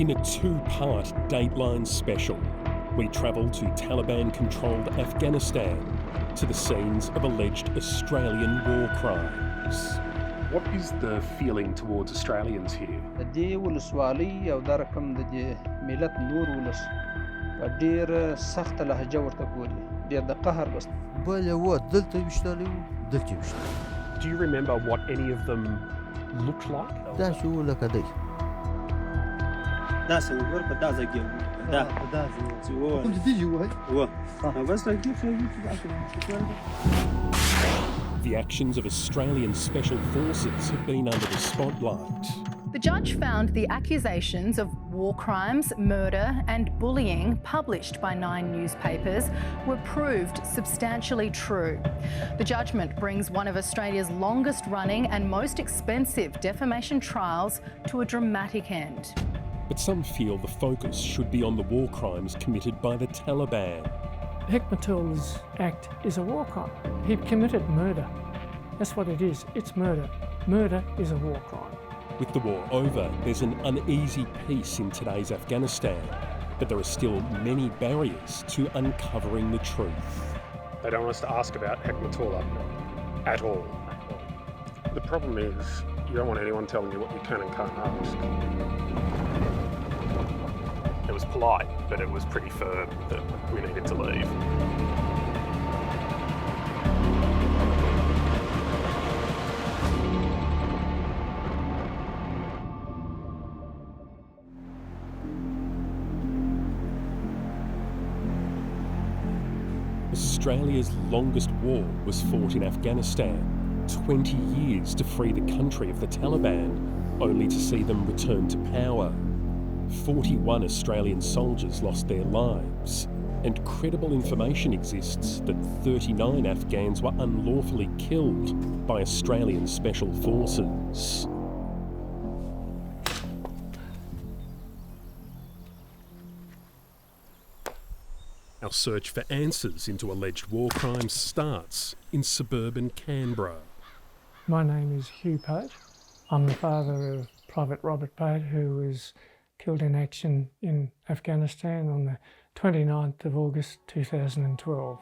In a two-part Dateline special, we travel to Taliban-controlled Afghanistan to the scenes of alleged Australian war crimes. What is the feeling towards Australians here? دې ولسوالۍ او دا رقم د ملت نور ولس ډېر سخت لهجه ورته ګوري ډېر د قهر بس بله و دلته وشتلی و دلته وشتلی. Do you remember what any of them looked like? داسې و لکه دی. داسې وګور په دا ځای کې The actions of Australian Special Forces have been under the spotlight. The judge found the accusations of war crimes, murder and bullying published by 9 newspapers were proved substantially true. The judgment brings one of Australia's longest running and most expensive defamation trials to a dramatic end. But some feel the focus should be on the war crimes committed by the Taliban. Hekmatullah's act is a war crime. He committed murder. That's what it is. It's murder. Murder is a war crime. With the war over, there's an uneasy peace in today's Afghanistan, but there are still many barriers to uncovering the truth. They don't want us to ask about Hekmatullah at all. The problem is, you don't want anyone telling you what you can and can't ask. It was polite, but it was pretty firm that we needed to leave. Australia's longest war was fought in Afghanistan, 20 years to free the country of the Taliban, only to see them return to power. 41 Australian soldiers lost their lives, and credible information exists that 39 Afghans were unlawfully killed by Australian Special Forces. Our search for answers into alleged war crimes starts in suburban Canberra. My name is Hugh Pate. I'm the father of Private Robert Pate, who was killed in action in Afghanistan on the 29th of August 2012.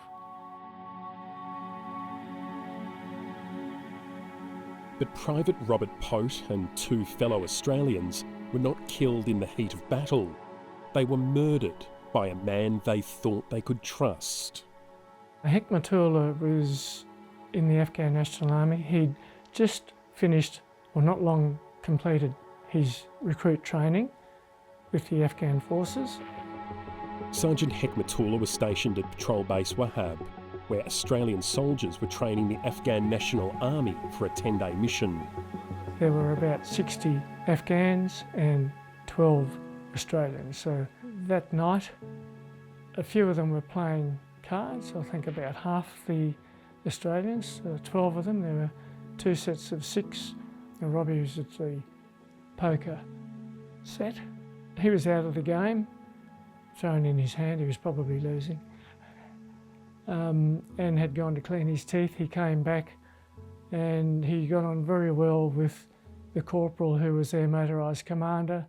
But Private Robert Pate and 2 fellow Australians were not killed in the heat of battle. They were murdered by a man they thought they could trust. Hekmatullah was in the Afghan National Army. He'd just finished, or not long completed, his recruit training with the Afghan forces. Sergeant Hekmatullah was stationed at Patrol Base Wahab, where Australian soldiers were training the Afghan National Army for a 10-day mission. There were about 60 Afghans and 12 Australians. So that night, a few of them were playing cards. I think about half the Australians, 12 of them. There were 2 sets of 6. And Robbie was at the poker set. He was out of the game, thrown in his hand. He was probably losing. And had gone to clean his teeth. He came back and he got on very well with the corporal who was their motorised commander.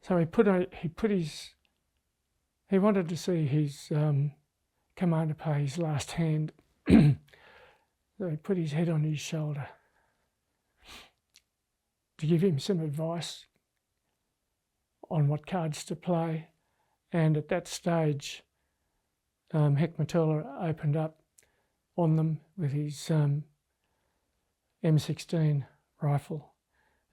So he wanted to see his commander pay his last hand. So he put his head on his shoulder to give him some advice on what cards to play. And at that stage, Hekmatullah opened up on them with his M16 rifle.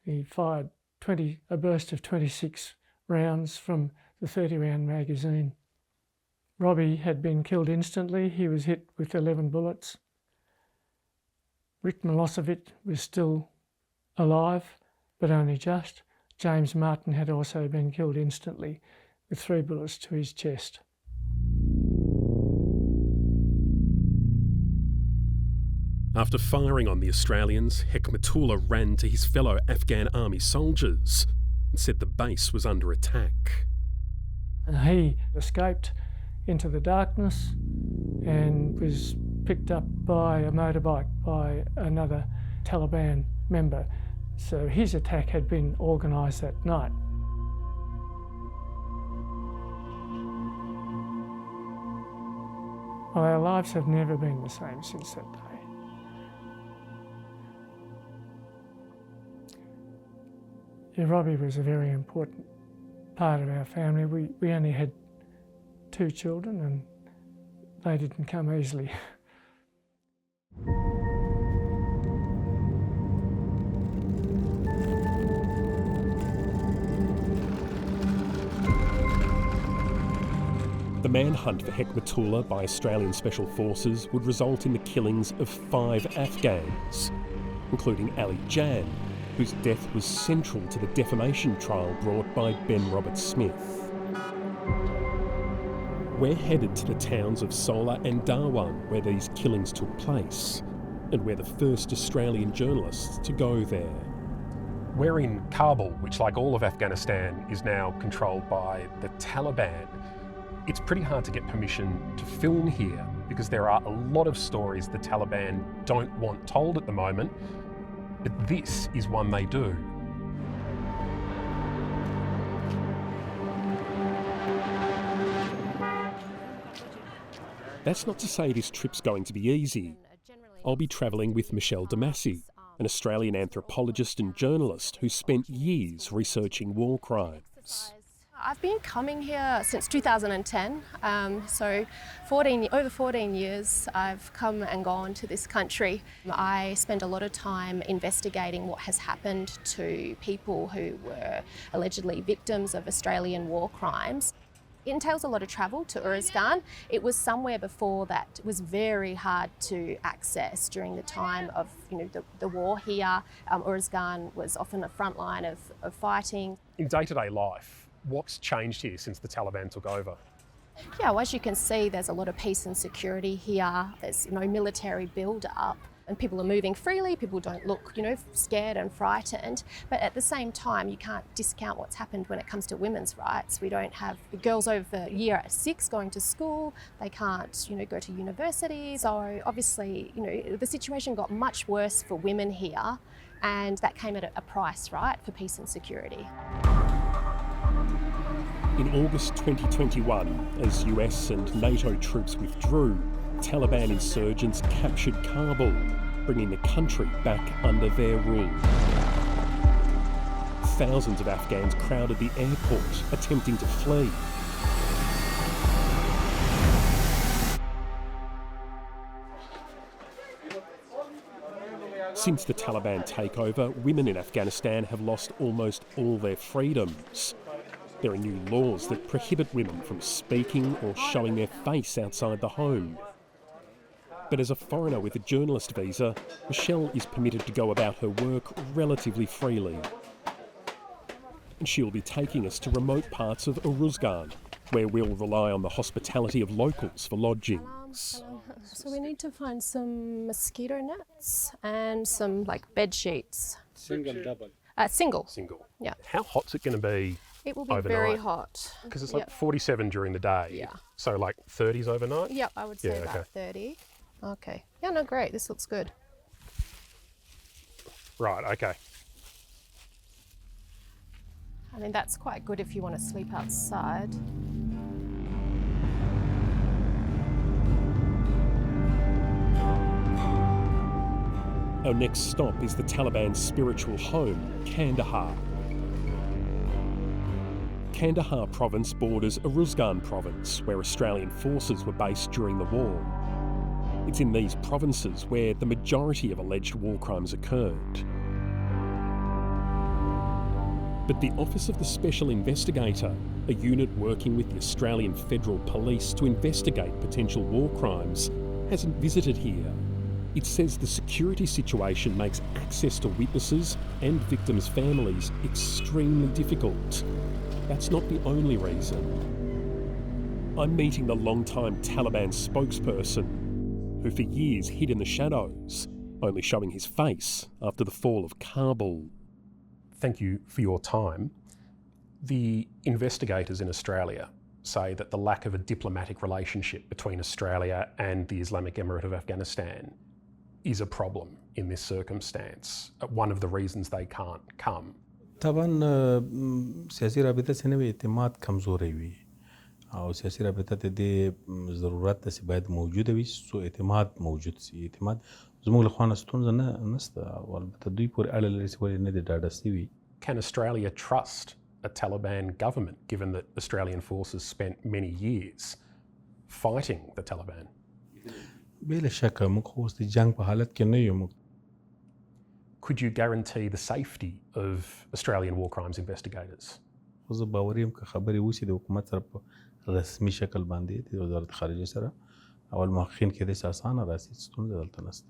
He fired a burst of 26 rounds from the 30-round magazine. Robbie had been killed instantly. He was hit with 11 bullets. Rick Milosevic was still alive, but only just. James Martin had also been killed instantly with 3 bullets to his chest. After firing on the Australians, Hekmatullah ran to his fellow Afghan army soldiers and said the base was under attack. He escaped into the darkness and was picked up by a motorbike by another Taliban member. So his attack had been organised that night. Well, our lives have never been the same since that day. Yeah, Robbie was a very important part of our family. We only had 2 children and they didn't come easily. The manhunt for Hekmatullah by Australian Special Forces would result in the killings of 5 Afghans, including Ali Jan, whose death was central to the defamation trial brought by Ben Roberts-Smith. We're headed to the towns of Sola and Darwan, where these killings took place, and we're the first Australian journalists to go there. We're in Kabul, which, like all of Afghanistan, is now controlled by the Taliban. It's pretty hard to get permission to film here because there are a lot of stories the Taliban don't want told at the moment, but this is one they do. That's not to say this trip's going to be easy. I'll be travelling with Michelle Damasi, an Australian anthropologist and journalist who spent years researching war crimes. I've been coming here since 2010, so over 14 years I've come and gone to this country. I spend a lot of time investigating what has happened to people who were allegedly victims of Australian war crimes. It entails a lot of travel to Uruzgan. It was somewhere before that was very hard to access during the time of the war here. Uruzgan was often a front line of fighting. In day-to-day life, what's changed here since the Taliban took over? Yeah, well, as you can see, there's a lot of peace and security here. There's no military build-up and people are moving freely. People don't look, scared and frightened. But at the same time, you can't discount what's happened when it comes to women's rights. We don't have girls over year 6 going to school. They can't, go to university. So obviously, the situation got much worse for women here, and that came at a price, right, for peace and security. In August 2021, as US and NATO troops withdrew, Taliban insurgents captured Kabul, bringing the country back under their rule. Thousands of Afghans crowded the airport, attempting to flee. Since the Taliban takeover, women in Afghanistan have lost almost all their freedoms. There are new laws that prohibit women from speaking or showing their face outside the home. But as a foreigner with a journalist visa, Michelle is permitted to go about her work relatively freely. And she'll be taking us to remote parts of Uruzgan, where we'll rely on the hospitality of locals for lodgings. So we need to find some mosquito nets and some bed sheets. Single, double? Single. Single. Yeah. How hot's it going to be? It will be overnight? very hot. Because it's 47 during the day. Yeah. So 30s overnight? Yep, I would say about 30. Okay. Yeah, no, great. This looks good. Right, okay. I mean, that's quite good if you want to sleep outside. Our next stop is the Taliban's spiritual home, Kandahar. Kandahar province borders Uruzgan province, where Australian forces were based during the war. It's in these provinces where the majority of alleged war crimes occurred. But the Office of the Special Investigator, a unit working with the Australian Federal Police to investigate potential war crimes, hasn't visited here. It says the security situation makes access to witnesses and victims' families extremely difficult. That's not the only reason. I'm meeting the long-time Taliban spokesperson, who for years hid in the shadows, only showing his face after the fall of Kabul. Thank you for your time. The investigators in Australia say that the lack of a diplomatic relationship between Australia and the Islamic Emirate of Afghanistan is a problem in this circumstance, one of the reasons they can't come. طبعا سیاسي رابطه سره نوې اعتماد کمزوري وي او سیاسي رابطه ته د ضرورت داسې باید موجوده وي څو اعتماد موجود سي اعتماد زموږ له خوا نه ستونزه نشته او البته دوی پورې اړه لري چې ولې نه دي ډاډه سوي. Can Australia trust a Taliban government given that Australian forces spent many years fighting the Taliban? بلا شک موږ خو اوس د جنګ په حالت کې نه یو. Could you guarantee the safety of Australian war crimes investigators? خو زه باور یم که خبرې وشي د حکومت سره په رسمي شکل باندې د وزارت خارجه سره اول محققین کېدای شي اسانه راسي ستونزه دلته نشته.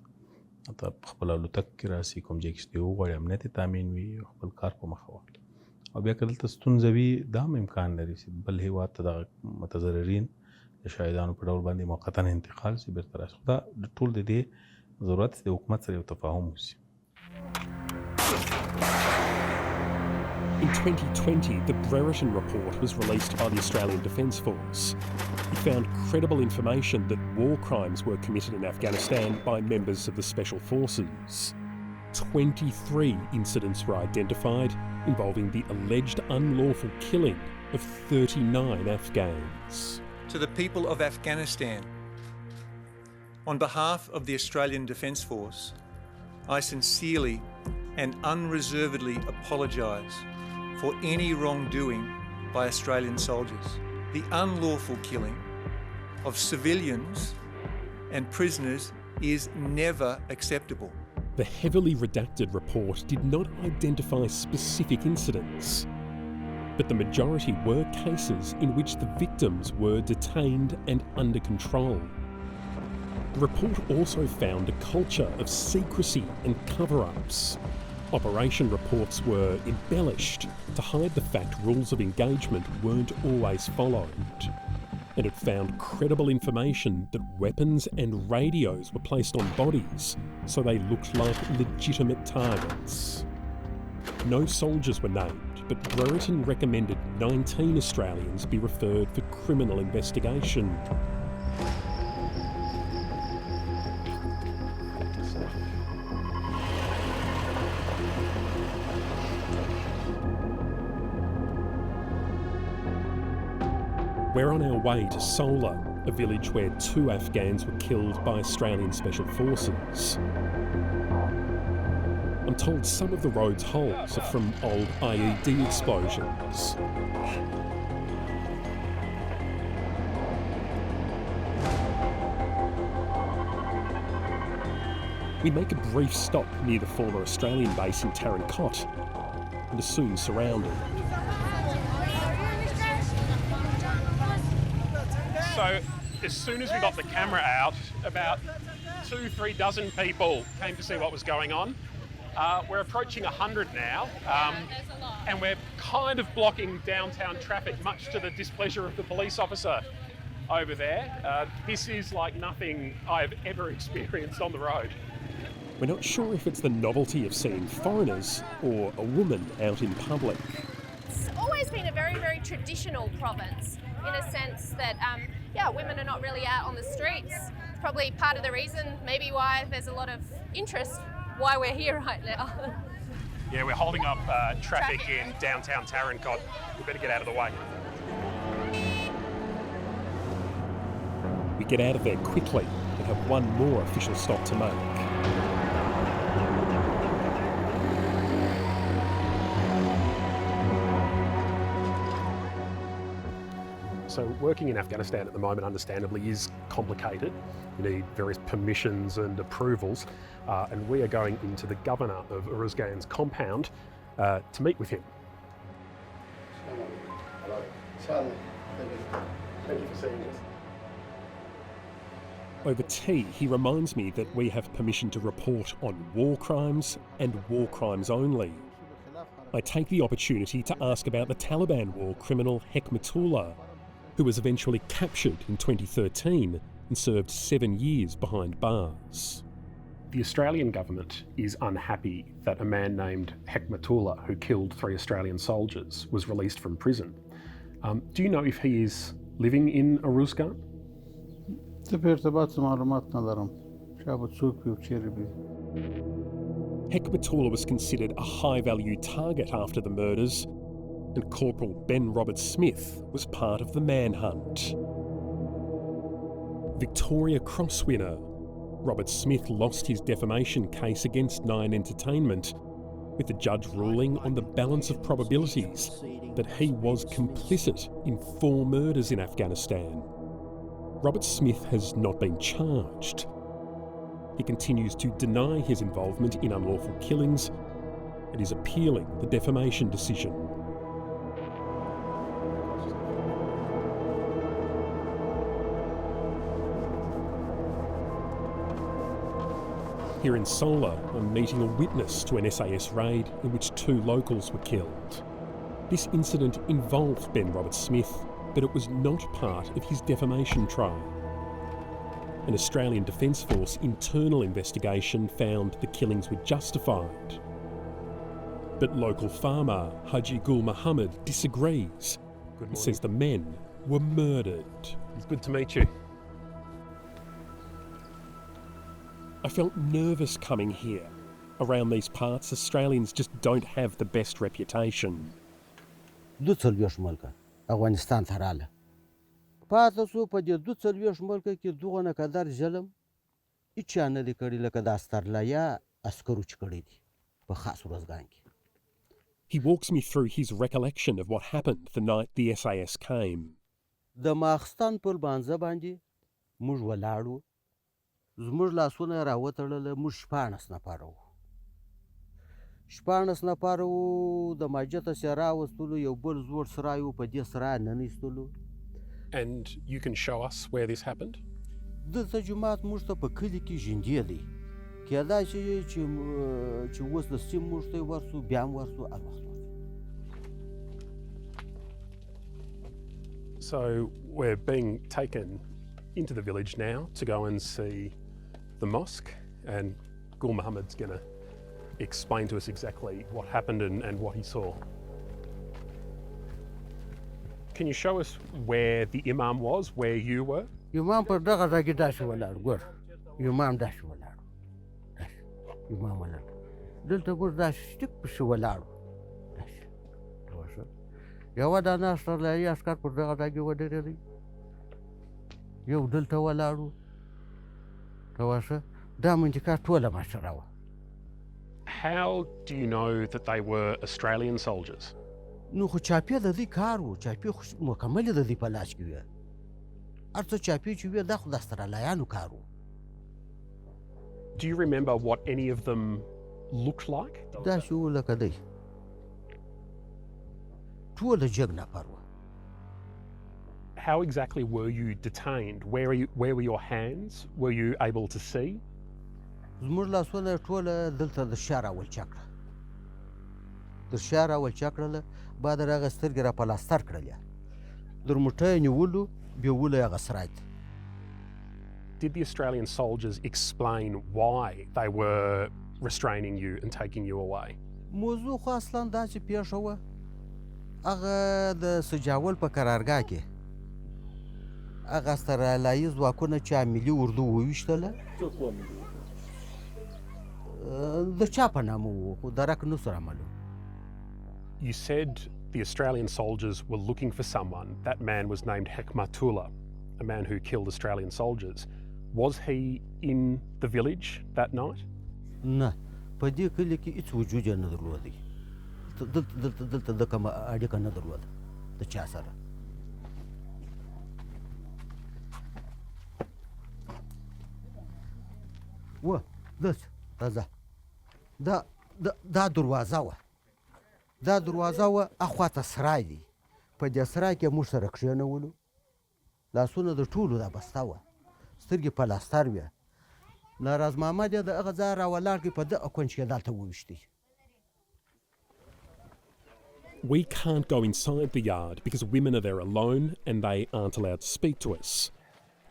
حتی په خپل الوتکه کې راسي کوم ځای کې چې دی وغواړي امنیت یې تامین وي او خپل کار په مخه واخلي او بیا که دلته ستونزه وي دا هم امکان لري چې بل هېواد ته دغه متضررین د شاهدانو په ډول باندې موقتا انتقال شي بیرته راشي. خو دا ټول د دې ضرورت د حکومت سره یو تفاهم وشي. In 2020, the Brereton report was released by the Australian Defence Force. It found credible information that war crimes were committed in Afghanistan by members of the Special Forces. 23 incidents were identified involving the alleged unlawful killing of 39 Afghans. To the people of Afghanistan, on behalf of the Australian Defence Force, I sincerely and unreservedly apologise for any wrongdoing by Australian soldiers. The unlawful killing of civilians and prisoners is never acceptable. The heavily redacted report did not identify specific incidents, but the majority were cases in which the victims were detained and under control. The report also found a culture of secrecy and cover-ups. Operation reports were embellished to hide the fact rules of engagement weren't always followed. And it found credible information that weapons and radios were placed on bodies so they looked like legitimate targets. No soldiers were named, but Brereton recommended 19 Australians be referred for criminal investigation. We're on our way to Sola, a village where 2 Afghans were killed by Australian Special Forces. I'm told some of the road's holes are from old IED explosions. We make a brief stop near the former Australian base in Tarankot and are soon surrounded. So as soon as we got the camera out, about 2-3 dozen people came to see what was going on. We're approaching 100 now, and we're kind of blocking downtown traffic, much to the displeasure of the police officer over there. This is like nothing I've ever experienced on the road. We're not sure if it's the novelty of seeing foreigners or a woman out in public. It's always been a very, very traditional province in a sense that, women are not really out on the streets. It's probably part of the reason, maybe why there's a lot of interest, why we're here right now. Yeah, we're holding up traffic in downtown Tarankot. We better get out of the way. We get out of there quickly and have one more official stop to make. So working in Afghanistan at the moment, understandably, is complicated. You need various permissions and approvals, and we are going into the governor of Uruzgan's compound to meet with him. Thank you for seeing us. Over tea, he reminds me that we have permission to report on war crimes and war crimes only. I take the opportunity to ask about the Taliban war criminal Hekmatullah, who was eventually captured in 2013 and served 7 years behind bars. The Australian government is unhappy that a man named Hekmatullah, who killed 3 Australian soldiers, was released from prison. Do you know if he is living in Aruzgan? ته په ارتباط معلومات نه لرم شابه څوک وي او چیرې وي. Hekmatula was considered a high-value target after the murders, and Corporal Ben Robert Smith was part of the manhunt. Victoria Cross winner Robert Smith lost his defamation case against Nine Entertainment, with the judge ruling on the balance of probabilities that he was complicit in 4 murders in Afghanistan. Robert Smith has not been charged. He continues to deny his involvement in unlawful killings and is appealing the defamation decision. Here in Sola, I'm meeting a witness to an SAS raid in which 2 locals were killed. This incident involved Ben Robert Smith, but it was not part of his defamation trial. An Australian Defence Force internal investigation found the killings were justified. But local farmer Haji Gul Muhammad disagrees and says the men were murdered. It's good to meet you. I felt nervous coming here. Around these parts, Australians just don't have the best reputation. دو څلوېښت ملکه افغانستان ته راله پاته سو په دې 42 ملکه کې دغه نه قدر ظلم هیچا نه دی کړی لکه د استرالیا عسکرو چې کړی دي په خاص ورځګان کې. He walks me through his recollection of what happened the night the SAS came. د ماخستان پر بانځه باندې موږ ولاړو زموږ لاسونه راوتړله موږ 14 نفره وو 14 نفره وو د ماجته سره راوستلو یو بل زوړ سرای وو په دې سرای ننیستلو. And you can show us where this happened? دلته جومات موږ ته په کلي کې ژوندی دی کېدای شي چې اوس د سیم موږ ته ورسو بیا هم ورسو هر وخت. So we're being taken into the village now to go and see the mosque, and Gul Muhammad's going to explain to us exactly what happened and what he saw. Can you show us where the imam was, where you were? امام پر دغه ځای کې داسې ولاړ ګور امام داسې ولاړ امام ولاړ دلته ګور داسې ټیک پسې ولاړ یوه دانه استرالایي عسکر پر دغه ځای کې ودرېدی یو دلته ولاړو راوشه دا منطقه ټوله ماسره وه. How do you know that they were Australian soldiers? نو خو چاپی د دې کار وو چاپی خو مکمل د دې په لاس کې وي هر څه چاپی چې وي دا خو د استرالایانو کار وو. Do you remember what any of them looked like? دا چې وو لکه دی ټوله جګ نفر وو. How exactly were you detained? Where were your hands? Were you able to see? زموږ لاسونه ټوله دلته د شا راولچا کړه د شا راولچا کړله بعد هغه سترګې را پلاستر کړلې در موټه یې نیولو بیا وله هغه سرای ته. Did the Australian soldiers explain why they were restraining you and taking you away? موضوع خو اصلا داسې پیښه وه هغه د سجاول په قرارګاه کې هغه استرالایي ځواکونه چې ملي اردو وویشتله د چا په نامه وو خو درک نه سره معلوم. You said the Australian soldiers were looking for someone. That man was named Hekmatullah, a man who killed Australian soldiers. Was he in the village that night? نه په دې کلي کې هیڅ وجود یې نه درلودی دلته د کومه اړیکه نه درلوده د چا سره. و داسې راځه دا دروازه وه اخواته سرای دی په دې سرای کې موږ سره کښېنولو لاسونه د ټولو دا بسته وه سترګې پلاستر وې ناراض محمد یې د هغه ځای راولاړ کړي په دغه کونج کې دلته وویشتي. We can't go inside the yard because women are there alone and they aren't allowed to speak to us.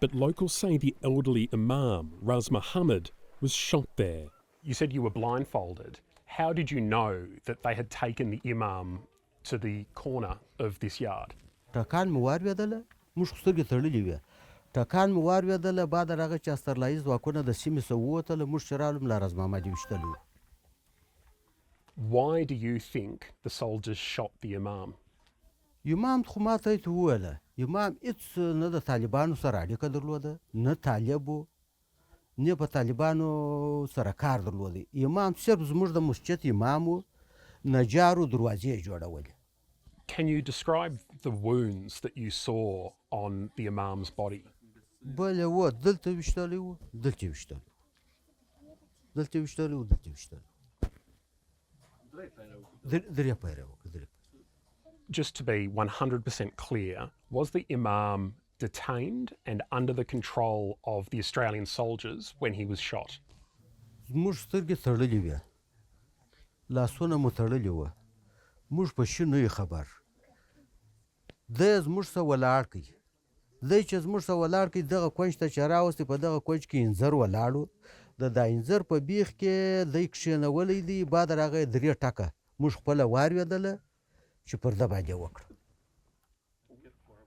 But locals say the elderly Imam, Raz Muhammad, was shot there. You said you were blindfolded. How did you know that they had taken the Imam to the corner of this yard? ټکان مې واورېدله موږ خو سترګې تړلې وې ټکان مو واورېدله بعد هغه چې استرلایي ځواکونه د سیمې څخه ووتله موږ چې رالو ملا راز محمد یې ویشتلي وو. Why do you think the soldiers shot the Imam? امام خو ما ته یې وویله امام هېڅ نه د طالبانو سره اړیکه درلوده نه طالب و نه په طالبانو سره کار درلوده. امام صرف زموږ د مسجد امام و نجارو دروازې یې جوړولې. Can you describe the wounds that you saw on the Imam's body? بله و دلته ویشتلی و دلته یې ویشتلی دلته یې ویشتلی و دلته یې ویشتلی درې پیره وکړه. Just to be 100% clear, was the Imam detained and under the control of the Australian soldiers when he was shot? زموږ سترګې تړلې وې لاسونه مو تړلي وه موږ په شي نه یو خبر. دی زموږ سره ولاړ کړي دی چې زموږ سره ولاړ کړي دغه کونج ته چې راوستې په دغه کونج کې انځر ولاړ و د دا انځر په بیخ کې دی کښېنولی دی بعد راغی درې ټکه موږ خپله واورېدله چې پرده باندې وکړه.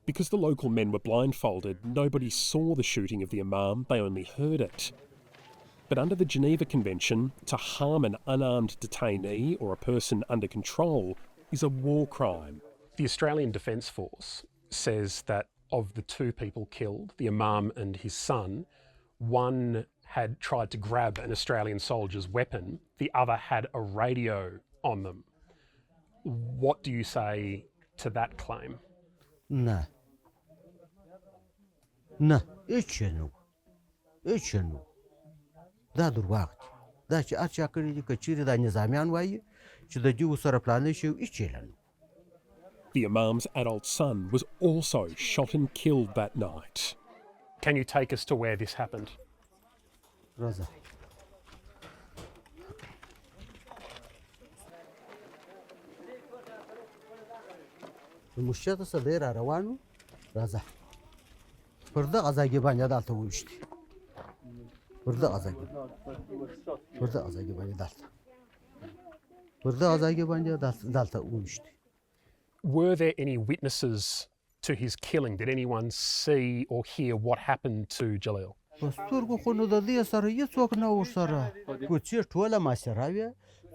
Because the local men were blindfolded, nobody saw the shooting of the Imam, they only heard it. But under the Geneva Convention, to harm an unarmed detainee or a person under control is a war crime. The Australian Defence Force says that of the two people killed, the Imam and his son, one had tried to grab an Australian soldier's weapon, the other had a radio on them. What do you say to that claim? نه نه هېڅ نه و هېڅ نه و دا درواغ دي دا چې هر چا کړي دي که چیرې دا نظامیان وایي چې د دوی سره پلانې شوي هېڅ یې نه. The Imam's adult son was also shot and killed that night. Can you take us to where this happened? راځه د مسجد څخه دی را روان و راځه پر دغه ځای کې باندې دلته وویشتې پر دغه ځای کې باندې دلته وویشتې. Were there any witnesses to his killing? Did anyone see or hear what happened to Jalil? په سترګو خو نو د دې سره هېڅوک نه و ورسره کوڅې ټوله محاصره وې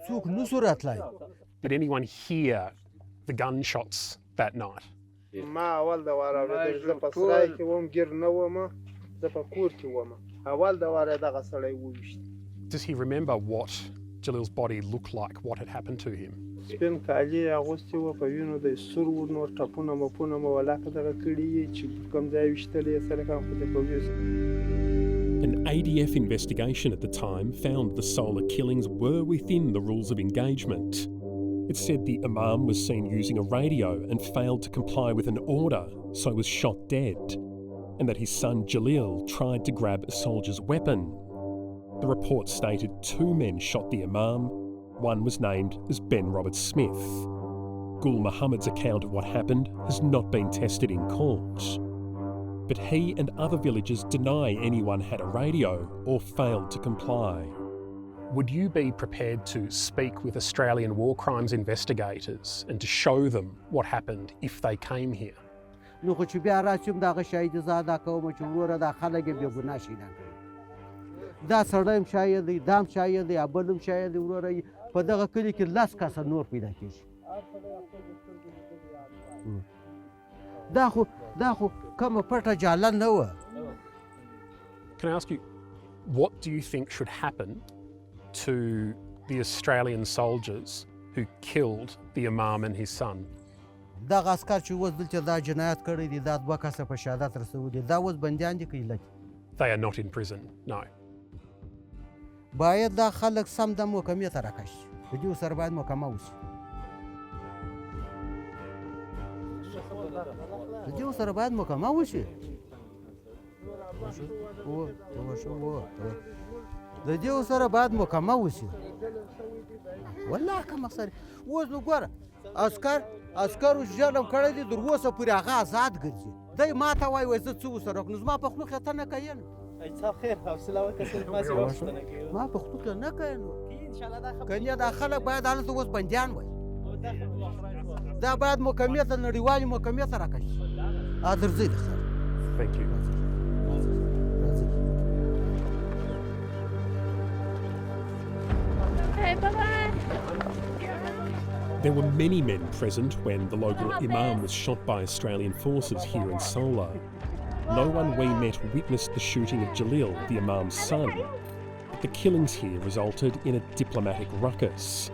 څوک نه سو راتلی. Did anyone hear the gunshots that night? ما اول د واره اورېدل زه په سرای کې وم ګیر نه وم زه په کور کې وم اول د واره دغه سړی وویشت. Does he remember what Jalil's body looked like, what had happened to him? سپین کالي یې اغوستي وه په وینو د سور و نور ټپونه مپونه مو ولاکه دغه کړي یې چې کوم ځای ویشتلی یې سره کم خو د کوي. An ADF investigation at the time found the Solar killings were within the rules of engagement. It said the Imam was seen using a radio and failed to comply with an order, so was shot dead, and that his son Jalil tried to grab a soldier's weapon. The report stated 2 men shot the Imam. One was named as Ben Robert Smith. Gul Muhammad's account of what happened has not been tested in court. But he and other villagers deny anyone had a radio or failed to comply. Would you be prepared to speak with Australian war crimes investigators and to show them what happened if they came here? نو خو چې بیا راشم دغه شاهد زه ادا کوم چې وروره دا خلک یې بې ګناه شهیدان کړي دا سړی هم شاید دی دا هم شاید دی بل هم شاید دی وروره په دغه کلي کې 10 کسه نور پیدا کېږي. دا خو کومه پټه جاله نه وه. Can I ask you, what do you think should happen to the Australian soldiers who killed the Imam and his son? دغه عسکر چې اوس دلته دا جنایت کړی دی دا 2 کسه په شهادت رسولي دا اوس بندیان دي که ایله دي؟ They are not in prison, no. باید دا خلک سم د محکمې ته راکش شي د دې سره باید محکمه وشي د دې سره باید محکمه وشي د دې سره باید محکمه وشي والله کوم مقصد اوس نو ګوره عسکرو ظلم کړی دی تر اوسه پورې هغه آزاد ګرځي دی ما ته وایي زه څه ورسره وکړم زما په خلوق یې ته نه کوې نو ما په خلوق یې نه کوې نو کنې دا خلک باید هلته اوس بندیان وای دا باید محکمې ته نړیوالې محکمې ته راکشي درځئ د خیر Thank you. Okay, bye-bye. There were many men present when the local imam was shot by Australian forces here in Solar. No one we met witnessed the shooting of Jalil, the imam's son. But the killings here resulted in a diplomatic ruckus.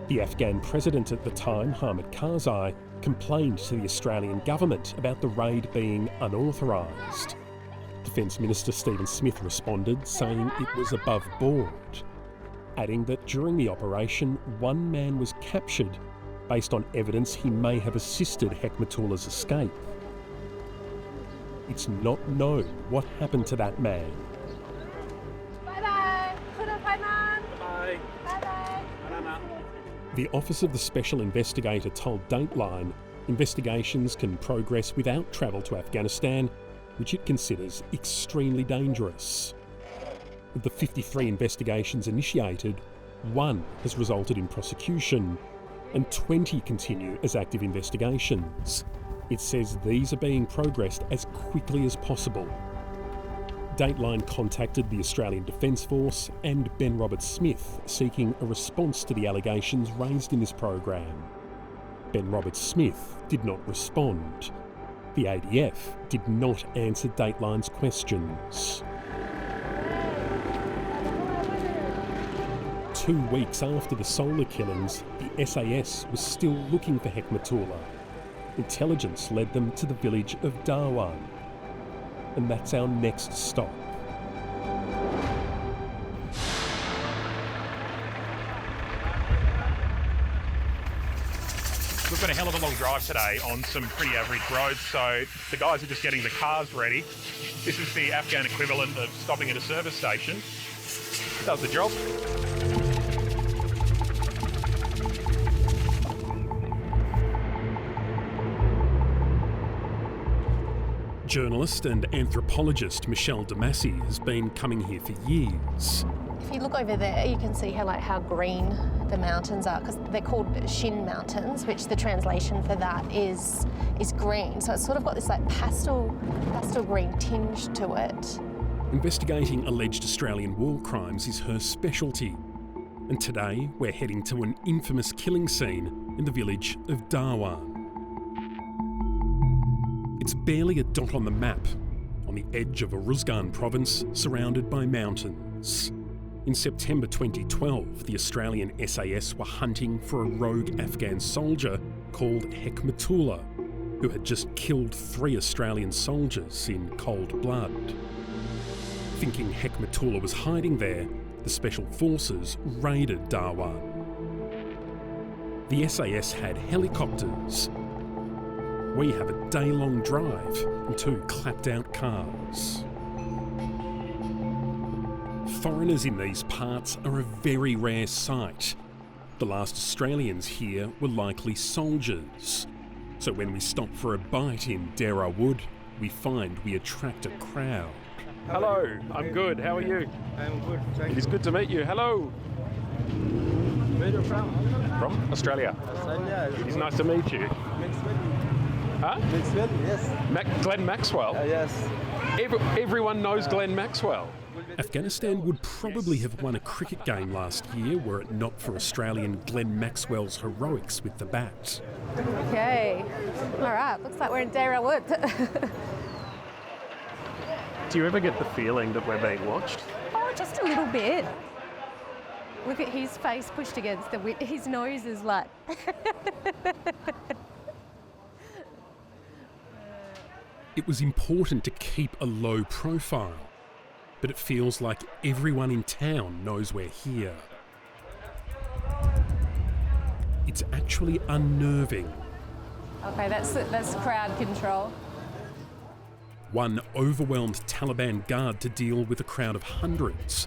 The Afghan president at the time, Hamid Karzai, complained to the Australian government about the raid being unauthorised. Defence Minister Stephen Smith responded, saying it was above board, adding that during the operation, one man was captured based on evidence he may have assisted Hekmatullah's escape. It's not known what happened to that man. Bye-bye. Bye. Bye-bye. The Office of the Special Investigator told Dateline investigations can progress without travel to Afghanistan, which it considers extremely dangerous. Of the 53 investigations initiated, 1 has resulted in prosecution and 20 continue as active investigations. It says these are being progressed as quickly as possible. Dateline contacted the Australian Defence Force and Ben Roberts-Smith seeking a response to the allegations raised in this program. Ben Roberts-Smith did not respond. The ADF did not answer Dateline's questions. 2 weeks after the Solar killings, the SAS was still looking for Hekmatullah. Intelligence led them to the village of Darwan. And that's our next stop. We've got a hell of a long drive today on some pretty average roads, so the guys are just getting the cars ready. This is the Afghan equivalent of stopping at a service station. Does the job. Journalist and anthropologist Michelle Damasi has been coming here for years. If you look over there, you can see how green the mountains are, because they're called Shin Mountains, which the translation for that is green. So it's sort of got this pastel green tinge to it. Investigating alleged Australian war crimes is her specialty. And today we're heading to an infamous killing scene in the village of Darwan. It's barely a dot on the map, on the edge of Uruzgan province, surrounded by mountains. In September 2012, the Australian SAS were hunting for a rogue Afghan soldier called Hekmatullah, who had just killed 3 Australian soldiers in cold blood. Thinking Hekmatullah was hiding there, the Special Forces raided Darwan. The SAS had helicopters. We have a day-long drive and 2 clapped-out cars. Foreigners in these parts are a very rare sight. The last Australians here were likely soldiers. So when we stop for a bite in Dera Wood, we find we attract a crowd. Hello, I'm good. How are you? I'm good, thank It is good to meet you. Hello. Where are you from? From Australia. Australia. It's nice to meet you. Maxwell. Huh? Maxwell, yes. Glenn Maxwell? Yes. Everyone knows Glenn Maxwell. Afghanistan would probably have won a cricket game last year were it not for Australian Glenn Maxwell's heroics with the bat. Okay. All right. Looks like we're in Dera Wood. Do you ever get the feeling that we're being watched? Oh, just a little bit. Look at his face pushed against the his nose is like... It was important to keep a low profile, but it feels like everyone in town knows we're here. It's actually unnerving. Okay, that's crowd control. One overwhelmed Taliban guard to deal with a crowd of hundreds.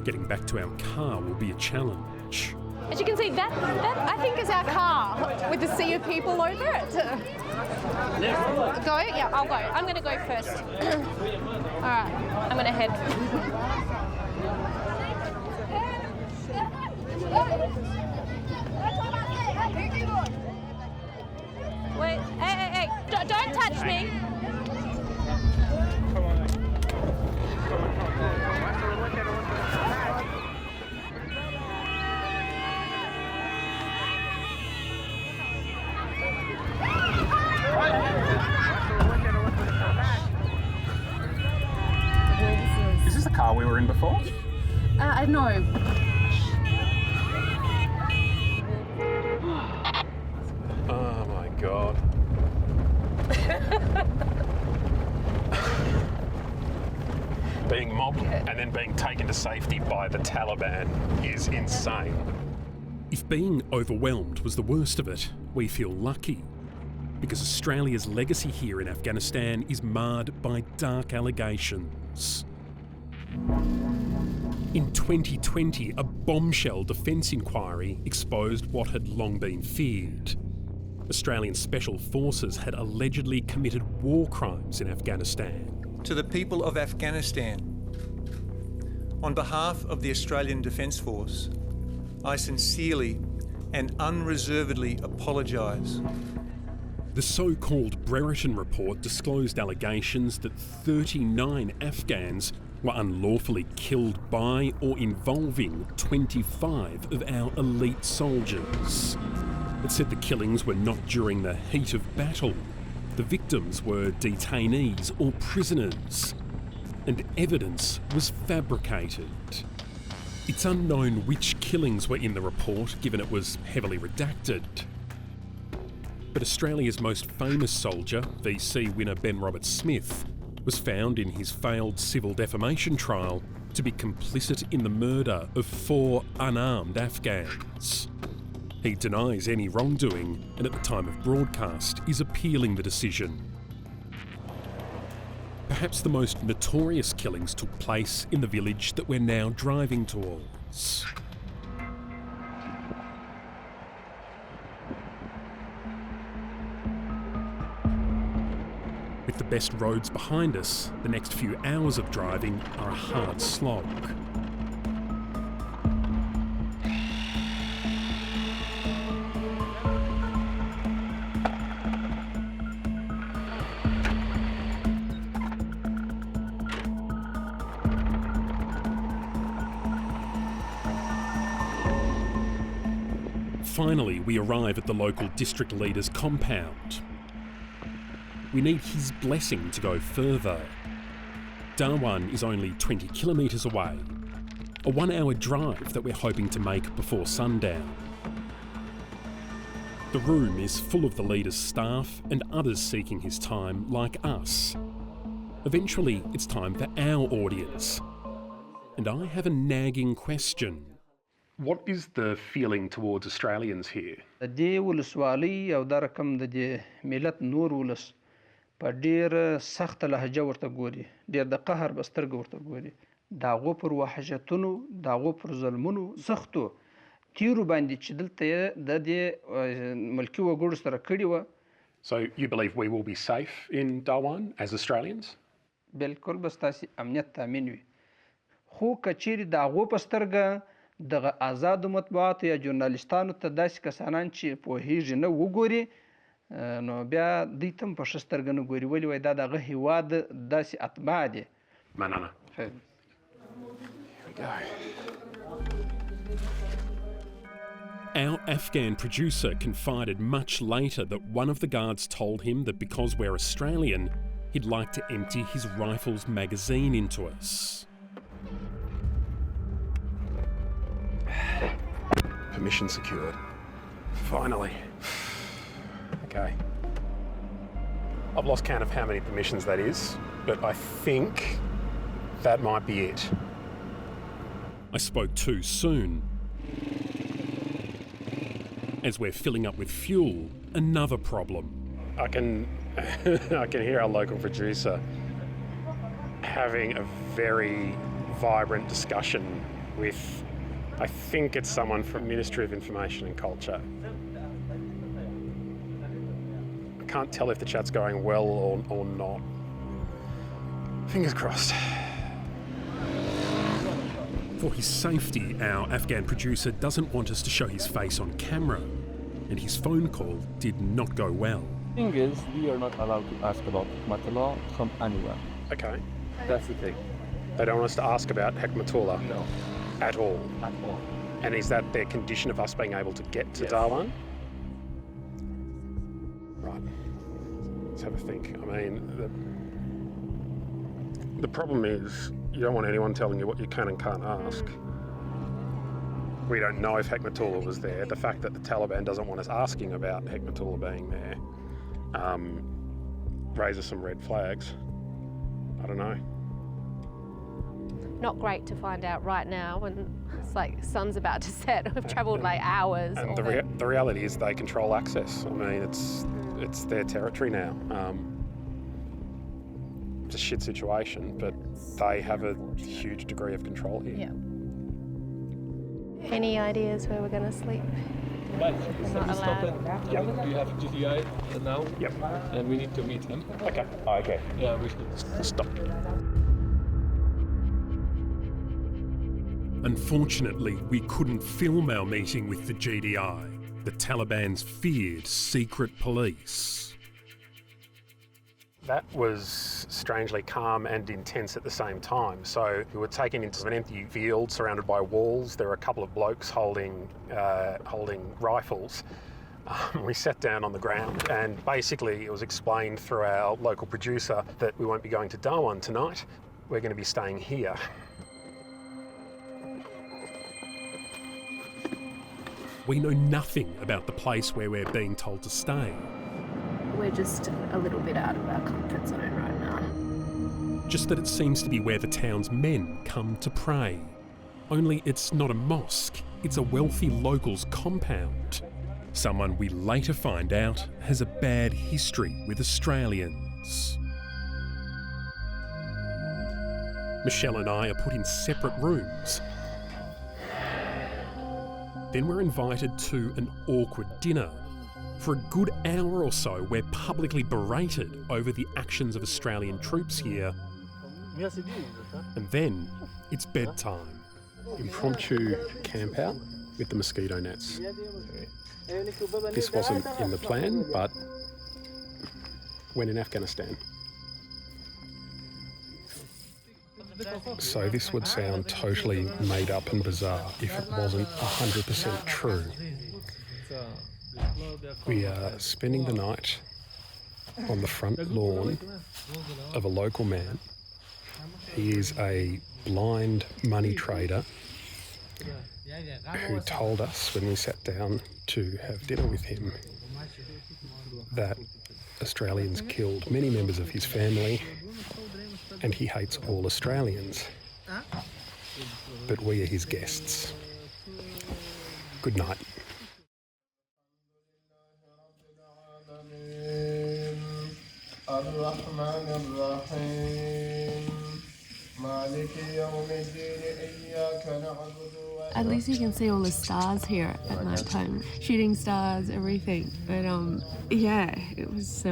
Getting back to our car will be a challenge. As you can see, that I think is our car with the sea of people over it. Go? Yeah, I'll go. I'm going to go first. All right, I'm going to head. Wait, hey. Don't touch me. Is this the car we were in before? No. Oh my God. Being mobbed and then being taken to safety by the Taliban is insane. If being overwhelmed was the worst of it, we feel lucky. Because Australia's legacy here in Afghanistan is marred by dark allegations. In 2020, a bombshell defence inquiry exposed what had long been feared. Australian Special Forces had allegedly committed war crimes in Afghanistan. To the people of Afghanistan, on behalf of the Australian Defence Force, I sincerely and unreservedly apologise. The so-called Brereton report disclosed allegations that 39 Afghans were unlawfully killed by or involving 25 of our elite soldiers. It said the killings were not during the heat of battle. The victims were detainees or prisoners. And evidence was fabricated. It's unknown which killings were in the report, given it was heavily redacted. But Australia's most famous soldier, VC winner Ben Roberts-Smith, was found in his failed civil defamation trial to be complicit in the murder of 4 unarmed Afghans. He denies any wrongdoing and at the time of broadcast is appealing the decision. Perhaps the most notorious killings took place in the village that we're now driving towards. With the best roads behind us, the next few hours of driving are a hard slog. Finally, we arrive at the local district leader's compound. We need his blessing to go further. Darwan is only 20 kilometres away, a 1-hour drive that we're hoping to make before sundown. The room is full of the leader's staff and others seeking his time like us. Eventually, it's time for our audience. And I have a nagging question. What is the feeling towards Australians here? د دې ولسوالۍ او دا رقم د دې ملت نور ولس په ډېر سخت لهجه ورته ګوري، ډېر د قهر په سترګه ورته ګوري. د هغو پر وحشتونو، د هغو پر ظلمونو سختو تیرو باندې چې دلته یې د دې ملکي وګړو سره کړي وه. So you believe we will be safe in Darwan as Australians? بالکل به ستاسې امنیت تامین وي. خو که چیرې د هغو په سترګه دغه آزادو مطبوعاتو یا ژورنالیستانو ته داسې کسانان چې پوهېږي نه وګوري، نو بیا دوی ته هم په ښه سترګه نه ګوري. ولې وایي دا د هغه هېواد داسې اتباع دي. مننه. خیر. Our Afghan producer confided much later that one of the guards told him that because we're Australian, he'd like to empty his rifle's magazine into us. Permission secured. Finally. Okay. I've lost count of how many permissions that is, but I think that might be it. I spoke too soon. As we're filling up with fuel, another problem. I can hear our local producer having a very vibrant discussion with, I think it's someone from Ministry of Information and Culture. I can't tell if the chat's going well or not. Fingers crossed. For his safety, our Afghan producer doesn't want us to show his face on camera, and his phone call did not go well. thing is, we are not allowed to ask about Hikmatullah from anyone. Okay. That's the thing. They don't want us to ask about Hikmatullah? No. At all? At all. And is that their condition of us being able to get to Yes. Darwin? Right. Let's have a think. I mean, the problem is you don't want anyone telling you what you can and can't ask. We don't know if Hikmatullah was there. The fact that the Taliban doesn't want us asking about Hikmatullah being there raises some red flags. I don't know. Not great to find out right now when it's like sun's about to set. We've travelled like hours. And the reality is they control access. I mean, it's their territory now. It's a shit situation, but they have a huge degree of control here. Yeah. Any ideas where we're going to sleep? But not allowed. Yeah. We have GDI now. Yep. And we need to meet him. Okay. Oh, okay. Yeah, we should stop. Unfortunately, we couldn't film our meeting with the GDI, the Taliban's feared secret police. That was strangely calm and intense at the same time. So we were taken into an empty field surrounded by walls. There were a couple of blokes holding rifles. We sat down on the ground and basically it was explained through our local producer that we won't be going to Darwin tonight. We're going to be staying here. We know nothing about the place where we're being told to stay. We're just a little bit out of our comfort zone right now. Just that it seems to be where the town's men come to pray. Only it's not a mosque, it's a wealthy locals' compound. Someone we later find out has a bad history with Australians. Michelle and I are put in separate rooms. Then we're invited to an awkward dinner. For a good hour or so, we're publicly berated over the actions of Australian troops here. And then it's bedtime. Impromptu camp out with the mosquito nets. This wasn't in the plan, but went in Afghanistan. So this would sound totally made up and bizarre if it wasn't 100% true. We are spending the night on the front lawn of a local man. He is a blind money trader who told us when we sat down to have dinner with him that Australians killed many members of his family and he hates all Australians. But we are his guests. Good night. At least you can see all the stars here at night time. Shooting stars, everything. But yeah, it was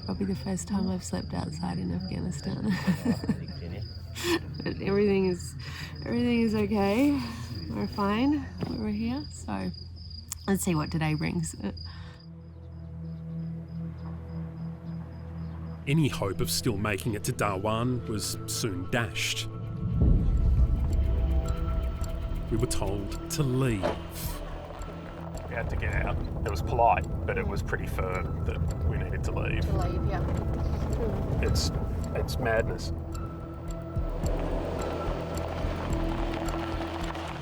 probably the first time I've slept outside in Afghanistan. But everything is okay. We're fine. We're here. So let's see what today brings. Any hope of still making it to Darwin was soon dashed. We were told to leave. We had to get out. It was polite, but it was pretty firm that we needed to leave. To leave, yeah. It's madness.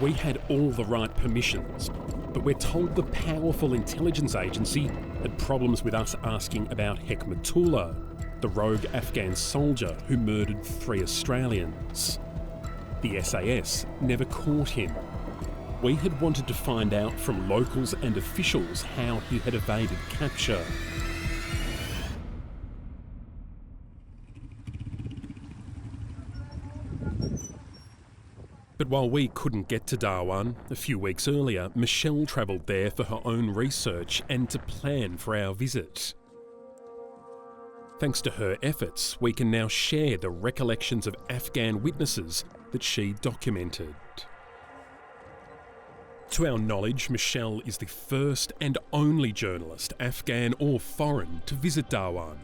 We had all the right permissions, but we're told the powerful intelligence agency had problems with us asking about Hikmatullah, the rogue Afghan soldier who murdered 3 Australians. The SAS never caught him. We had wanted to find out from locals and officials how he had evaded capture. But while we couldn't get to Darwin, a few weeks earlier, Michelle travelled there for her own research and to plan for our visit. Thanks to her efforts, we can now share the recollections of Afghan witnesses that she documented. To our knowledge, Michelle is the first and only journalist, Afghan or foreign, to visit Darwan.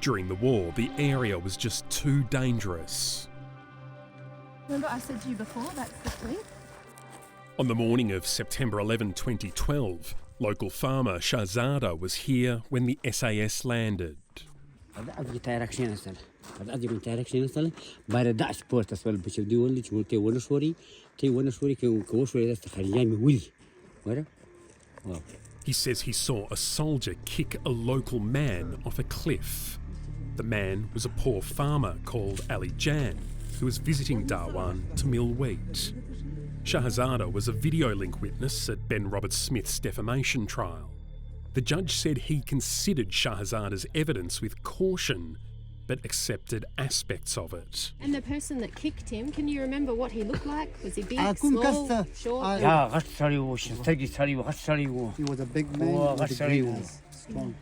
During the war, the area was just too dangerous. Remember I said to you before, that's the cliff? On the morning of September 11, 2012, local farmer Shahzada was here when the SAS landed. He says he saw a soldier kick a local man off a cliff. The man was a poor farmer called Ali Jan, who was visiting Darwan to mill wheat. Shahzada was a video link witness at Ben Roberts-Smith's defamation trial. The judge said he considered Shahzada's evidence with caution, but accepted aspects of it. And the person that kicked him, can you remember what he looked like? Was he big, small, short? He was a big man with a big eyes. Strong.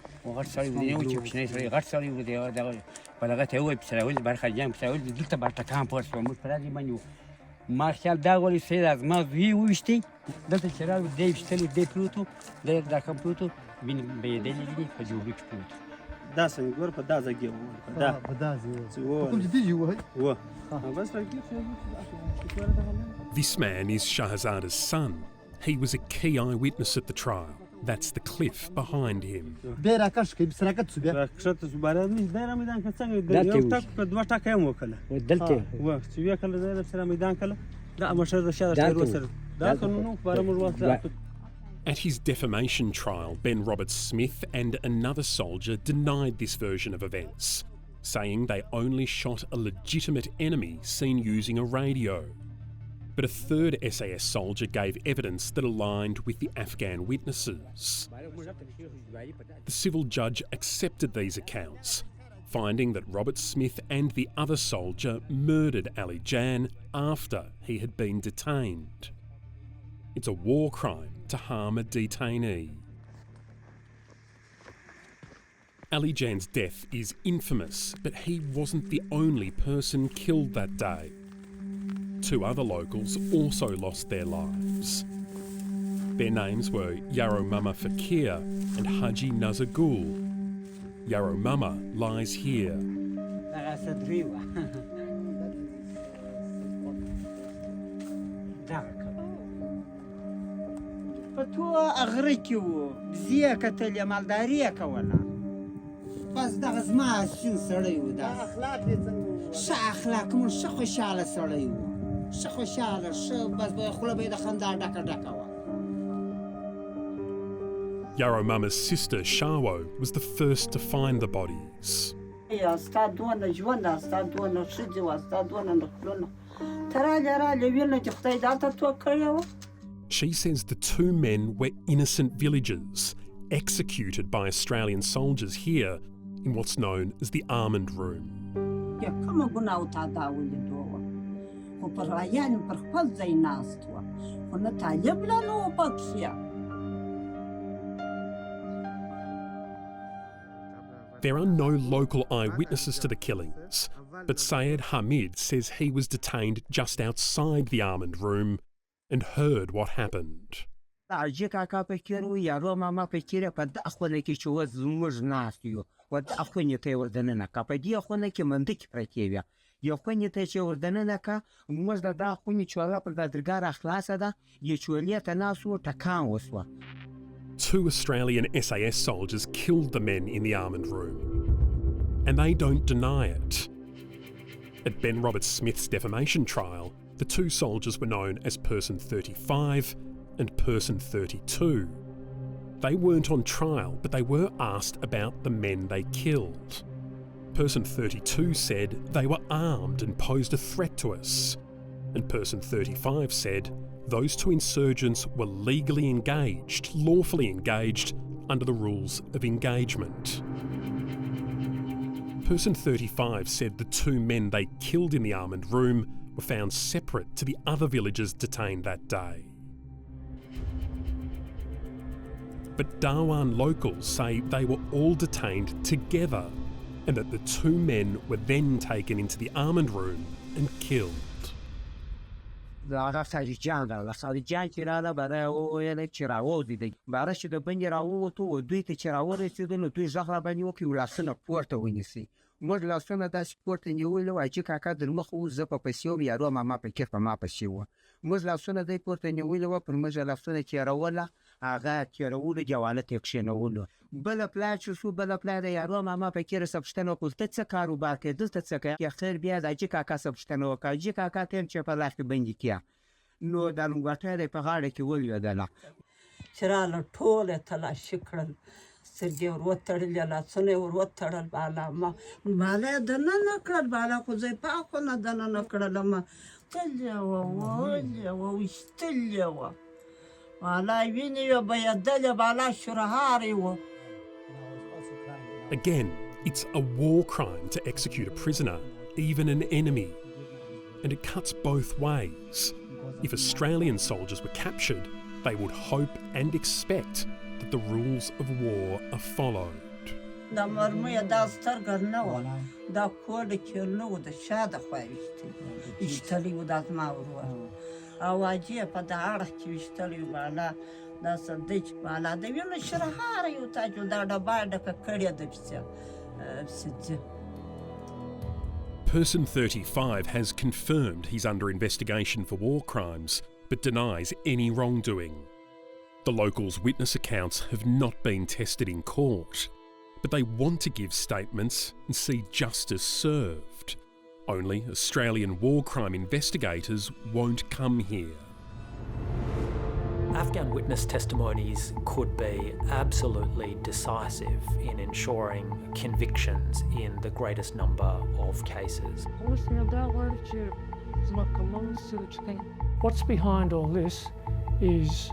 مارشال دا ولی سید از ما زوی وشتی دلته چرا دی شتلی دی پروتو دی دا کم پروتو بین به دلیلی په جوړ کې پروتو دا څنګه ګور په دا ځای و دا په دا ځای و کوم دې دی و بس راځي This man is Shahzada's son. He was a key eyewitness at the trial. That's the cliff behind him. At his defamation trial, Ben Roberts-Smith and another soldier denied this version of events, saying they only shot a legitimate enemy seen using a radio. But a third SAS soldier gave evidence that aligned with the Afghan witnesses. The civil judge accepted these accounts, finding that Roberts-Smith and the other soldier murdered Ali Jan after he had been detained. It's a war crime to harm a detainee. Ali Jan's death is infamous, but he wasn't the only person killed that day. 2 other locals also lost their lives. Their names were Yarrow Mama Fakir and Haji Nazagul. Yarrow Mama lies here. بس دغه زما سین سړی و دا ښه اخلاق مون ښه خوشحاله سړی و ښه خوشحاله ښه بس به خوله به یې د خندا ډکه ډکه وه. Yarrow Mama's sister Shawo was the first to find the bodies. ستا دونه ژوند ستا دونه ښځې وه ستا دونه نسلونه ته رالې رالې وینه چې خدای دلته توک کړې وه. She says the 2 men were innocent villagers executed by Australian soldiers here in what's known as the Almond Room. کومه ګناه و تا دا ولیدو وه خو پر رایان پر خپل ځای ناست وه خو نه طالب لا نه و پکښې. There are no local eyewitnesses to the killings, but Syed Hamid says he was detained just outside the Almond Room and heard what happened. حاجي کاکا فکر و یارو ماما فکر په د خونه کې چې و زموږ ناست یو و د خونه ته وردننه کا په دې خونه کې منطق پرتی وي یو خونه ته چې وردننه کا موږ د خونه چې هغه په درګار اخلاصه ده یو چولې ته ناسو ټکان وسوه. 2 Australian SAS soldiers killed the men in the Almond Room, and they don't deny it. At Ben Roberts-Smith's defamation trial, the 2 soldiers were known as Person 35 and Person 32. They weren't on trial, but they were asked about the men they killed. Person 32 said they were armed and posed a threat to us, and Person 35 said those 2 insurgents were legally engaged, lawfully engaged, under the rules of engagement. Person 35 said the 2 men they killed in the Almond Room were found separate to the other villagers detained that day. But Darwan locals say they were all detained together and that the 2 men were then taken into the Almond Room and killed. هغه خارجیان راغله خارجیان چې راغله باره وویل چې راوځي دی باره چې د بندې راووتو دوی ته چې راورسېدو نو دوی غږ راباندې وکړي لاسونه پورته ونیسي موږ لاسونه داسې پورته نیولي وو حاجي کاکا در مخ و زه په پسې وم یارو ماما فکر په ما پسې وه موږ لاسونه دی پورته نیولي وه پر موږ لاسونه تېروله هغه تېرولو جوالت یې کښېنولو بله پلا چې شو بله پلا د یارو ماما فکر څه پوښتنه وکړل ته څه کاروبار کوې دلته څه کوې خیر بیا د حاجي کاکا څه پوښتنه وکړه حاجي کاکا ته یم چې په لاس کې بندي کړه نو دا لنګوټی دی په غاړه کې ولوېدله چې راله ټول یې تلاشي کړل سترګې ور وتړلې لاسونه یې ور وتړل بالا بالا یې دننه کړل بالا خو ځای پاک خو نه دننه کړلمه تللې وه وهلې وه ویشتلې وه بالا وینې وې بهېدلې بالا شرهارې وه. Again, it's a war crime to execute a prisoner, even an enemy. And it cuts both ways. If Australian soldiers were captured, they would hope and expect that the rules of war are followed. دا مرمۍ دا سترګه نه وه دا کوډه کې نه و د شا د خوا ویشتلي و دا زما ورور او حاجي یې په دا اړخ کې ویشتلي و بالا دا صدۍ چې بالا د وینو شرهاره یو تاج و دا ډبه یې ډکه کړې ده پسې ځي. Person 35 has confirmed he's under investigation for war crimes, but denies any wrongdoing. The locals' witness accounts have not been tested in court, but they want to give statements and see justice served. Only Australian war crime investigators won't come here. Afghan witness testimonies could be absolutely decisive in ensuring convictions in the greatest number of cases. What's behind all this is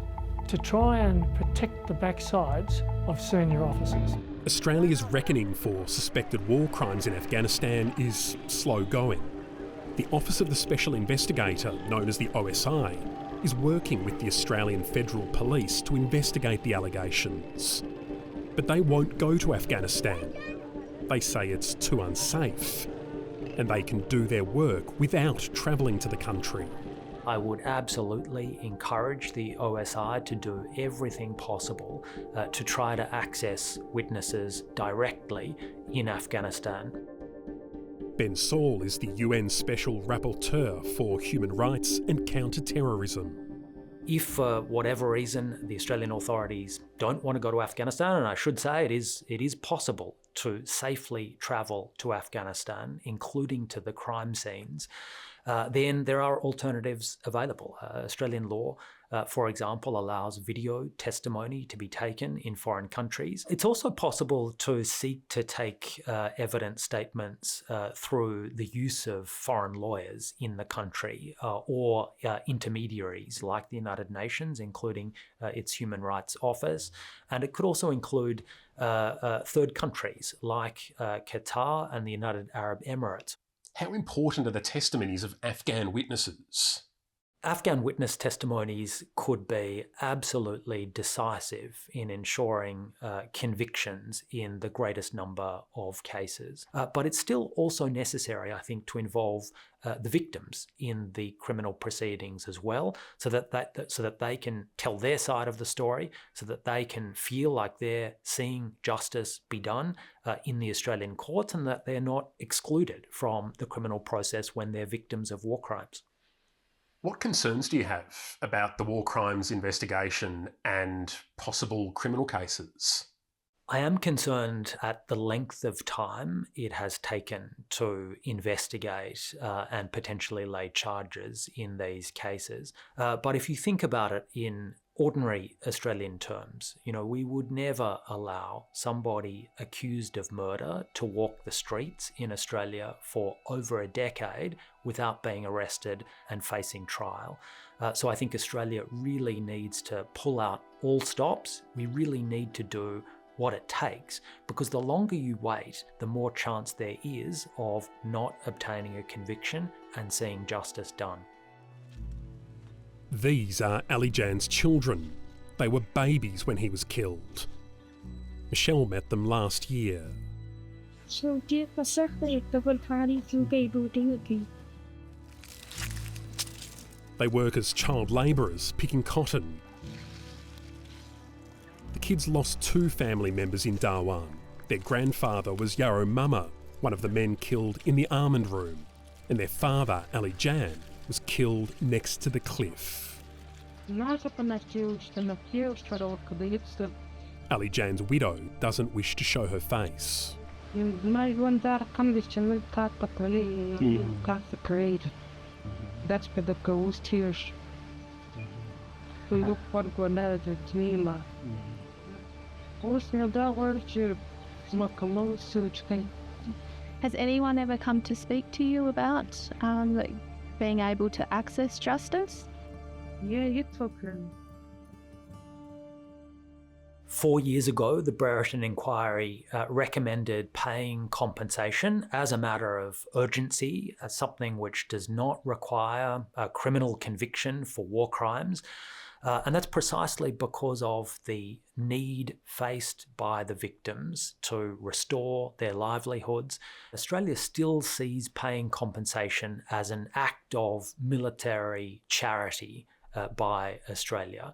to try and protect the backsides of senior officers. Australia's reckoning for suspected war crimes in Afghanistan is slow going. The Office of the Special Investigator, known as the OSI, is working with the Australian Federal Police to investigate the allegations. But they won't go to Afghanistan. They say it's too unsafe, and they can do their work without travelling to the country. I would absolutely encourage the OSI to do everything possible to try to access witnesses directly in Afghanistan. Ben Saul is the UN Special Rapporteur for Human Rights and Counter-Terrorism. If for whatever reason the Australian authorities don't want to go to Afghanistan, and I should say it is possible to safely travel to Afghanistan, including to the crime scenes, then there are alternatives available. Australian law, for example, allows video testimony to be taken in foreign countries. It's also possible to seek to take evidence statements through the use of foreign lawyers in the country or intermediaries like the United Nations, including its Human Rights Office. And it could also include third countries like Qatar and the United Arab Emirates. How important are the testimonies of Afghan witnesses? Afghan witness testimonies could be absolutely decisive in ensuring convictions in the greatest number of cases. But it's still also necessary, I think, to involve the victims in the criminal proceedings as well, so that they can tell their side of the story, so that they can feel like they're seeing justice be done in the Australian courts, and that they're not excluded from the criminal process when they're victims of war crimes. What concerns do you have about the war crimes investigation and possible criminal cases? I am concerned at the length of time it has taken to investigate and potentially lay charges in these cases. But if you think about it in ordinary Australian terms, we would never allow somebody accused of murder to walk the streets in Australia for over a decade without being arrested and facing trial. So I think Australia really needs to pull out all stops. We really need to do what it takes, because the longer you wait, the more chance there is of not obtaining a conviction and seeing justice done. These are Ali Jan's children. They were babies when he was killed. Michelle met them last year. They work as child labourers, picking cotton. The kids lost 2 family members in Darwan. Their grandfather was Yarrow Mama, one of the men killed in the almond room, and their father, Ali Jan, was killed next to the cliff. Ali Jan's widow doesn't wish to show her face. That's for the ghost tears. We look for the team. Has anyone ever come to speak to you about being able to access justice? Yeah, it's okay. 4 years ago, the Brereton Inquiry recommended paying compensation as a matter of urgency, as something which does not require a criminal conviction for war crimes. And that's precisely because of the need faced by the victims to restore their livelihoods. Australia still sees paying compensation as an act of military charity by Australia.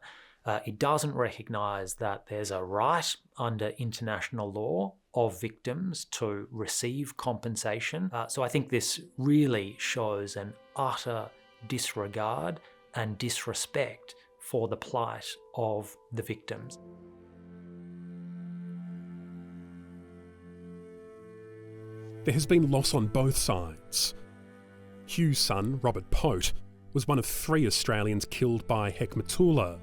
It doesn't recognise that there's a right under international law of victims to receive compensation. So I think this really shows an utter disregard and disrespect for the plight of the victims. There has been loss on both sides. Hugh's son, Robert Pote, was one of 3 Australians killed by Hekmatullah,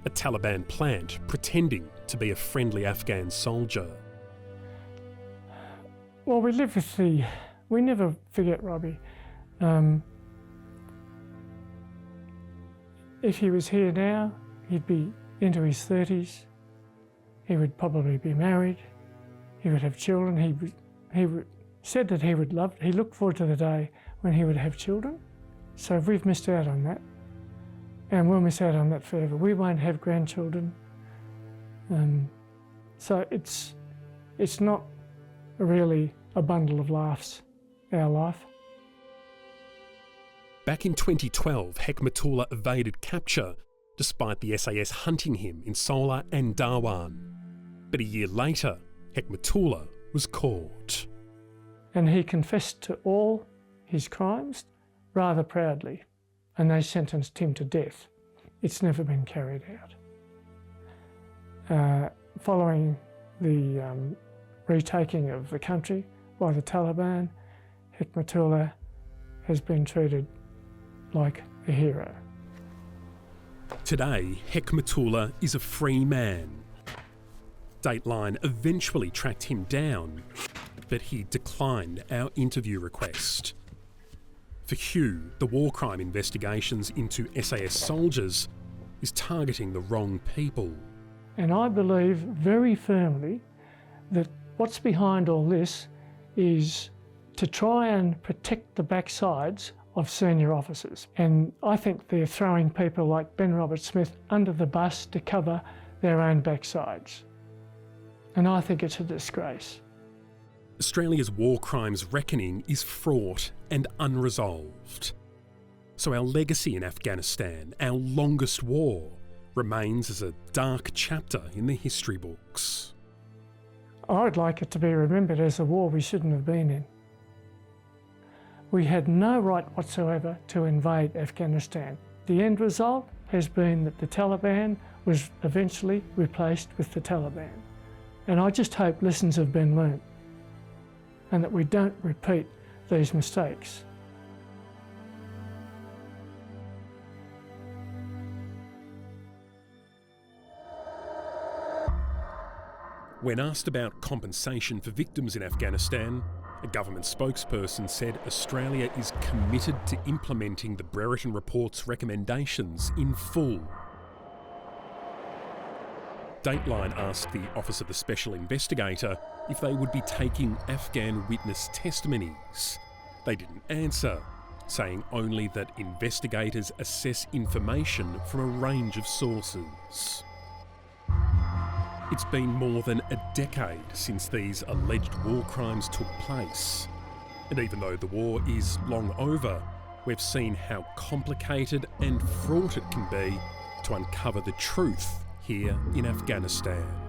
a Taliban plant pretending to be a friendly Afghan soldier. Well, we live with we never forget Robbie. If he was here now, he'd be into his 30s. He would probably be married. He would have children. He said that he looked forward to the day when he would have children. So we've missed out on that. And we'll miss out on that forever. We won't have grandchildren. So it's not really a bundle of laughs, our life. Back in 2012, Hekmatullah evaded capture despite the SAS hunting him in Sola and Darwan. But a year later, Hekmatullah was caught. And he confessed to all his crimes rather proudly, and they sentenced him to death. It's never been carried out. Following the retaking of the country by the Taliban, Hekmatullah has been treated like a hero. Today, Hekmatullah is a free man. Dateline eventually tracked him down, but he declined our interview request. For Hugh, the war crime investigations into SAS soldiers is targeting the wrong people. And I believe very firmly that what's behind all this is to try and protect the backsides of senior officers. And I think they're throwing people like Ben Roberts-Smith under the bus to cover their own backsides. And I think it's a disgrace. Australia's war crimes reckoning is fraught and unresolved. So our legacy in Afghanistan, our longest war, remains as a dark chapter in the history books. I'd like it to be remembered as a war we shouldn't have been in. We had no right whatsoever to invade Afghanistan. The end result has been that the Taliban was eventually replaced with the Taliban. And I just hope lessons have been learnt and that we don't repeat these mistakes. When asked about compensation for victims in Afghanistan, a government spokesperson said Australia is committed to implementing the Brereton Report's recommendations in full. Dateline asked the Office of the Special Investigator if they would be taking Afghan witness testimonies. They didn't answer, saying only that investigators assess information from a range of sources. It's been more than a decade since these alleged war crimes took place. And even though the war is long over, we've seen how complicated and fraught it can be to uncover the truth here in Afghanistan.